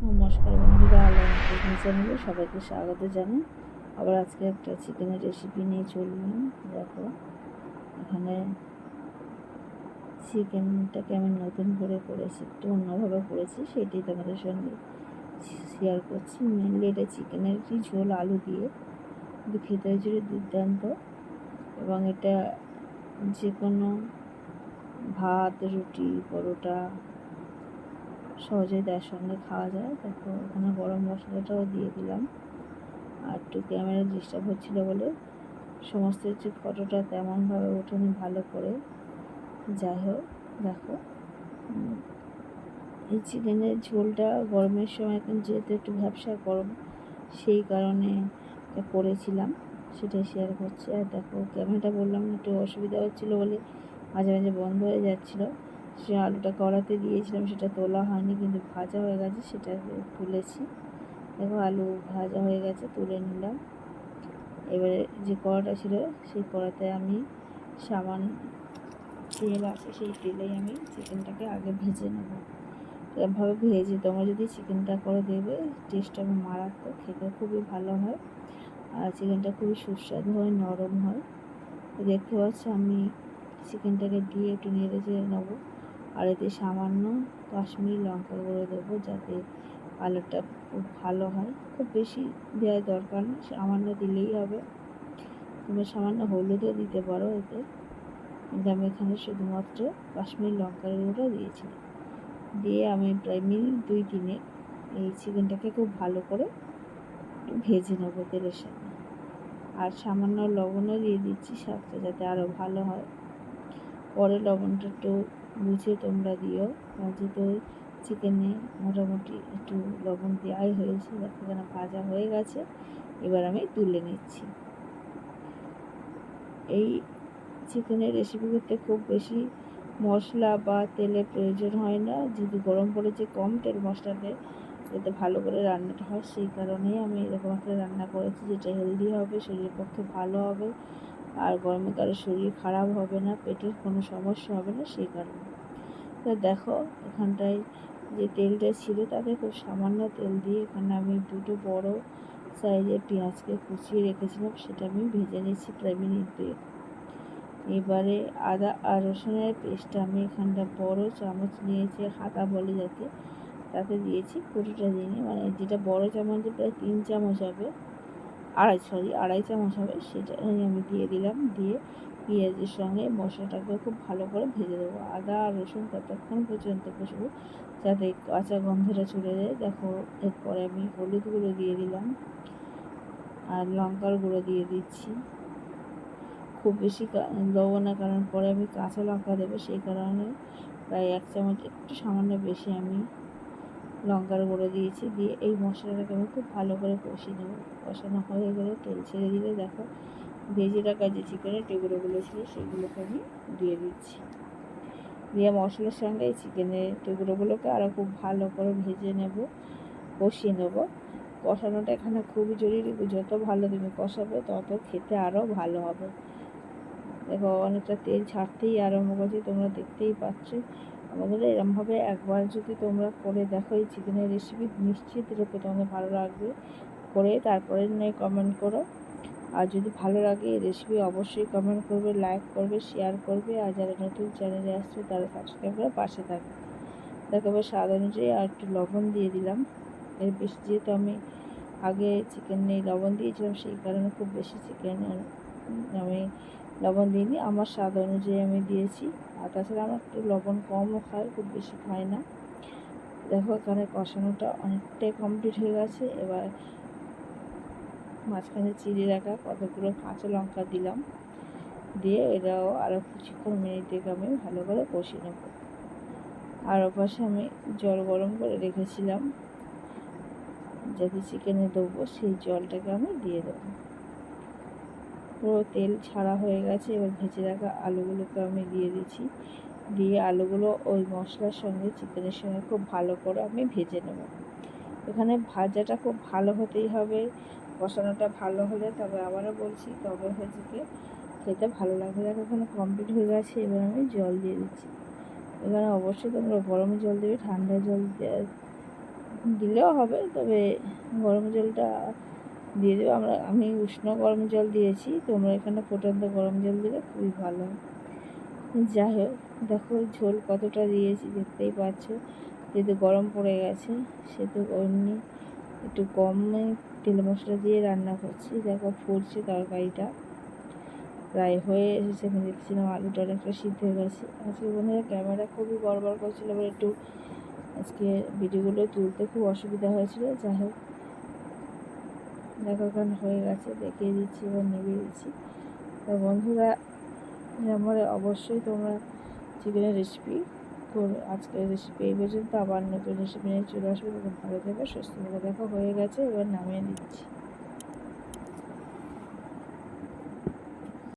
নমস্কার বন্ধুরা, আলাদা কুকিং চ্যানেলে সবাইকে স্বাগত জানাই। আবার আজকে একটা চিকেনের রেসিপি নিয়ে চললাম। দেখো, এখানে চিকেনটাকে আমি নতুন করে করেছি, একটু অন্যভাবে করেছি, সেটাই তোমাদের সঙ্গে শেয়ার করছি। মেনলি এটা চিকেনের ঝোল আলু দিয়ে, কিন্তু খেতে হয়েছিল দুর্দান্ত। এবং এটা যে কোনো ভাত, রুটি, পরোটা সহজেই তার সঙ্গে খাওয়া যায়। দেখো, এখানে গরম মশলাটাও দিয়ে দিলাম। আর একটু ক্যামেরা ডিস্টার্ব হচ্ছিল বলে সমস্ত কিছু ফটোটা তেমনভাবে ওঠেনি ভালো করে। যাই হোক, দেখো, এই চিকেনের ঝোলটা গরমের সময় এখন যেহেতু একটু ভ্যাপসা গরম, সেই কারণে এটা করেছিলাম, সেটাই শেয়ার করছি। আর দেখো, ক্যামেরাটা বললাম একটু অসুবিধা হচ্ছিলো বলে মাঝে মাঝে বন্ধ হয়ে যাচ্ছিলো। সে আলুটা কড়াতে দিয়েছিলাম, সেটা তোলা হয়নি, কিন্তু ভাজা হয়ে গেছে, সেটা তুলেছি। দেখো, আলু ভাজা হয়ে গেছে, তুলে নিলাম। এবারে যে কড়াটা ছিল সেই কড়াতে আমি সামান্য তেল আছে, সেই তেলেই আমি চিকেনটাকে আগে ভেজে নেব। এরকমভাবে ভেজে তোমরা যদি চিকেনটা করে দেবে, টেস্টটা মারাত্মক, খেতে খুবই ভালো হয়। আর চিকেনটা খুবই সুস্বাদু হয়, নরম হয়। দেখতে পাচ্ছি আমি চিকেনটাকে দিয়ে একটু নেড়ে চেড়ে নেবো। আর এতে সামান্য কাশ্মীরি লঙ্কা গুঁড়ো দেবো, যাতে কালারটা খুব ভালো হয়। খুব বেশি দেওয়ার দরকার নেই, সামান্য দিলেই হবে। তুমি সামান্য হলুদও দিতে পারো এতে, কিন্তু আমি এখানে শুধুমাত্র কাশ্মীরি লঙ্কার গুঁড়ো দিয়েছি। দিয়ে আমি প্রায় মিনিট 2-3 এই চিকেনটাকে খুব ভালো করে ভেজে নেবো তেলের সাথে। আর সামান্য লবণও দিয়ে দিচ্ছি স্বাদটা যাতে আরও ভালো হয়। পরে লবণটা একটু বুঝে তোমরা দিও, যেহেতু চিকেনে মোটামুটি একটু লবণ দেওয়াই হয়েছে। দেখো, এখানে ভাজা হয়ে গেছে, এবার আমি তুলে নিচ্ছি। এই চিকেনের রেসিপি করতে খুব বেশি মশলা বা তেলের প্রয়োজন হয় না, যেহেতু গরম পড়েছে, কম তেল মশলাতে যাতে ভালো করে রান্নাটা হয়, সেই কারণেই আমি এরকম একটা রান্না করেছি, যেটা হেলদি হবে, শরীরের পক্ষে ভালো হবে, আর গরমে কারো শরীর খারাপ হবে না, পেটের কোনো সমস্যা হবে না, সেই কারণে। তো দেখো, এখানটায় যে তেলটা ছিল তাতে খুব সামান্য তেল দিয়ে এখানে আমি 2টো বড় সাইজের পেঁয়াজকে কুচিয়ে রেখেছিলাম, সেটা আমি ভেজে নিচ্ছি প্রায় মিনিট 2। এবারে আদা আর রসুনের পেস্টটা আমি এখানটা বড় চামচ নিয়েছি, হাতা বলে যাতে, তাতে দিয়েছি, পুরোটা দিইনি, মানে যেটা বড় চামচে প্রায় 3 চামচ হবে, আড়াই চামচ হবে, সেটাই আমি দিয়ে দিলাম। দিয়ে পেঁয়াজের সঙ্গে মশলাটাকে খুব ভালো করে ভেজে দেবো। আদা আর রসুন ততক্ষণ পর্যন্ত কষবো যাতে কাঁচা গন্ধটা চলে যায়। দেখো, এরপরে আমি হলুদ গুঁড়ো দিয়ে দিলাম আর লঙ্কার গুঁড়ো দিয়ে দিচ্ছি। খুব বেশি দেবো না, কারণ পরে আমি কাঁচা লঙ্কা দেবো, সেই কারণে প্রায় 1 চামচ একটু সামান্য বেশি আমি লঙ্কার গুঁড়ো দিয়েছি। দিয়ে এই মশলাটাকে আমি খুব ভালো করে কষিয়ে নেবো। কষানো হয়ে গেলে তেল ছেড়ে দিলে দেখো, ভেজে রাখা যে চিকেনের টুকরোগুলো ছিল সেগুলোকে আমি দিয়ে দিচ্ছি। দিয়ে মশলার সঙ্গে এই চিকেনের টুকরোগুলোকে আরও খুব ভালো করে ভেজে নেব, কষিয়ে নেব। কষানোটা এখানে খুবই জরুরি, যত ভালো তুমি কষাবে তত খেতে আরও ভালো হবে। দেখো, অনেকটা তেল ছাড়তেই আরম্ভ করছে, তোমরা দেখতেই পাচ্ছ। আমাদের এরমভাবে একবার যদি তোমরা করে দেখো এই চিকেনের রেসিপি, নিশ্চিত রূপে তোমাদের ভালো লাগবে। করে তারপরে নিয়ে কমেন্ট করো। আর যদি ভালো লাগে এই রেসিপি অবশ্যই কমেন্ট করবে, লাইক করবে, শেয়ার করবে। আর যারা নতুন চ্যানেলে আসছে তারা সাবস্ক্রাইব করে পাশে থাকবে। দেখো, এবার স্বাদ অনুযায়ী আর একটু লবণ দিয়ে দিলাম। এর বেশি, যেহেতু আমি আগে চিকেনে লবণ দিয়েছিলাম, সেই কারণে খুব বেশি চিকেন আমি লবণ দিইনি, আমার স্বাদ অনুযায়ী আমি দিয়েছি। আর তাছাড়া আমার একটু লবণ কমও খাই, খুব বেশি খাই না। দেখো, এখানে কষানোটা অনেকটাই কমপ্লিট হয়ে গেছে। এবার মাঝখানে চিড়ে রাখা কতগুলো কাঁচা লঙ্কা দিলাম, দিয়ে এটাও আরও কিছুক্ষণ মিনিট থেকে আমি ভালো করে কষিয়ে নেব। আর ওপাশে আমি জল গরম করে রেখেছিলাম, যাতে চিকেনে দেবো, সেই জলটাকে আমি দিয়ে দেবো। পুরো তেল ছাড়া হয়ে গেছে। এবার ভেজে রাখা আলুগুলোকে আমি দিয়ে দিচ্ছি। দিয়ে আলুগুলো ওই মশলার সঙ্গে, চিকেনের সঙ্গে খুব ভালো করে আমি ভেজে নেব। এখানে ভাজাটা খুব ভালো হতেই হবে, কষানোটা ভালো হলে তবে, আবারও বলছি, তবে হচ্ছে খেতে ভালো লাগবে। দেখো, এখানে কমপ্লিট হয়ে গেছে। এবার আমি জল দিয়ে দিচ্ছি। এখানে অবশ্যই তোমরা গরম জল দেবে, ঠান্ডা জল দিলেও হবে, তবে গরম জলটা দিয়ে দেবে। আমি উষ্ণ গরম জল দিয়েছি, তোমরা এখানে ফুটন্ত গরম জল দিলে খুবই ভালো হয়। যাই হোক, দেখো ঝোল কতটা দিয়েছি দেখতেই পাচ্ছ। যেহেতু গরম পড়ে গেছে সেহেতু এমনি একটু কম তেল মশলা দিয়ে রান্না করছি। দেখো ফুটছে তরকারিটা, প্রায় হয়ে এসেছে। আমি দেখছিলাম আলুটা অনেকটা সিদ্ধ হয়ে গেছে। আজকে বন্ধুরা ক্যামেরা খুবই গড়বড় করছিল বলে একটু আজকে ভিডিওগুলো তুলতে খুব অসুবিধা হয়েছিল। যাই হোক, দেখো এখন হয়ে গেছে, দেখিয়ে দিচ্ছি, এবার নিভিয়ে দিচ্ছি। তো বন্ধুরা, আমার অবশ্যই তোমরা চিকেনের রেসিপি করো। আজকের রেসিপি এই পর্যন্ত, আবার নতুন রেসিপি নিয়ে চলে আসবে। তখন ভালো থেকো, সুস্থ থেকো। দেখো হয়ে গেছে, এবার নামিয়ে দিচ্ছি।